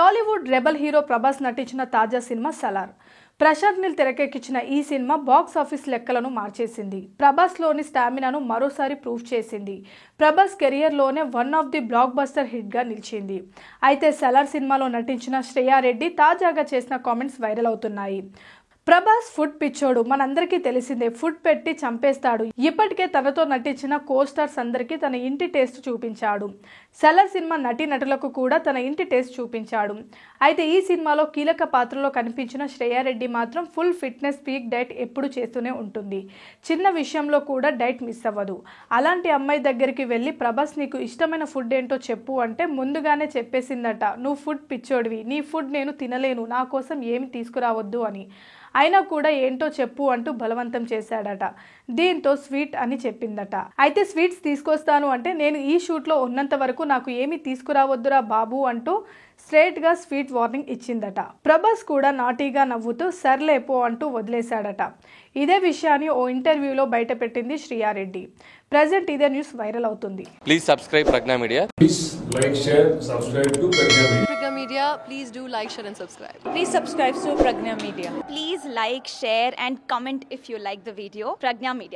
Tollywood rebel hero Prabhas నటించిన తాజా cinema Salaar. Prashanth Neel తెరకెక్కించిన ఈ సినిమా బాక్స్ ఆఫీస్ లెక్కలను మార్చేసింది. ప్రభాస్ లోని స్టామినాను మరోసారి ప్రూవ్ చేసింది. ప్రభాస్ కెరియర్ లోనే one of the block buster hit గా నిలిచింది. అయితే సలార్ సినిమాలో నటించిన శ్రేయా రెడ్డి తాజాగా చేసిన కామెంట్స్ వైరల్ అవుతున్నాయి. ప్రభాస్ ఫుడ్ పిచ్చోడు, మనందరికీ తెలిసిందే. ఫుడ్ పెట్టి చంపేస్తాడు. ఇప్పటికే తనతో నటించిన కోస్టార్స్ అందరికీ తన ఇంటి టేస్ట్ చూపించాడు. సలార్ సినిమా నటీనటులకు కూడా తన ఇంటి టేస్ట్ చూపించాడు. అయితే ఈ సినిమాలో కీలక పాత్రలో కనిపించిన శ్రేయా రెడ్డి మాత్రం ఫుల్ ఫిట్నెస్ పీక్ డైట్ ఎప్పుడు చేస్తూనే ఉంటుంది. చిన్న విషయంలో కూడా డైట్ మిస్ అవ్వదు. అలాంటి అమ్మాయి దగ్గరికి వెళ్ళి ప్రభాస్ నీకు ఇష్టమైన ఫుడ్ ఏంటో చెప్పు అంటే ముందుగానే చెప్పేసిందట, నువ్వు ఫుడ్ పిచ్చోడివి, నీ ఫుడ్ నేను తినలేను, నా కోసం ఏమి తీసుకురావద్దు అని. అయినా కూడా ఏంటో చెప్పు అంటూ బలవంతం చేశాడట. దీంతో స్వీట్ అని చెప్పిందట. అయితే స్వీట్స్ తీసుకొస్తాను అంటే నేను ఈ షూట్లో ఉన్నంత వరకు నాకు ఏమీ తీసుకురావద్దురా బాబు అంటూ స్ట్రేట్ గా స్వీట్ వార్నింగ్ ఇచ్చిందట. ప్రభాస్ కూడా నాటీగా నవ్వుతూ సర్లేపో అంటూ వదిలేశాడట. ఇదే విషయాన్ని ఓ ఇంటర్వ్యూలో బయట పెట్టింది శ్రేయా రెడ్డి. ప్రెజెంట్ ఇదే న్యూస్ వైరల్ అవుతుంది. Please subscribe Pragna media. Please like, share, subscribe to Pragna Media. Pragna Media, please do like, share and subscribe. Please subscribe to Pragna Media. Please like, share and comment if you like the video. Pragna Media.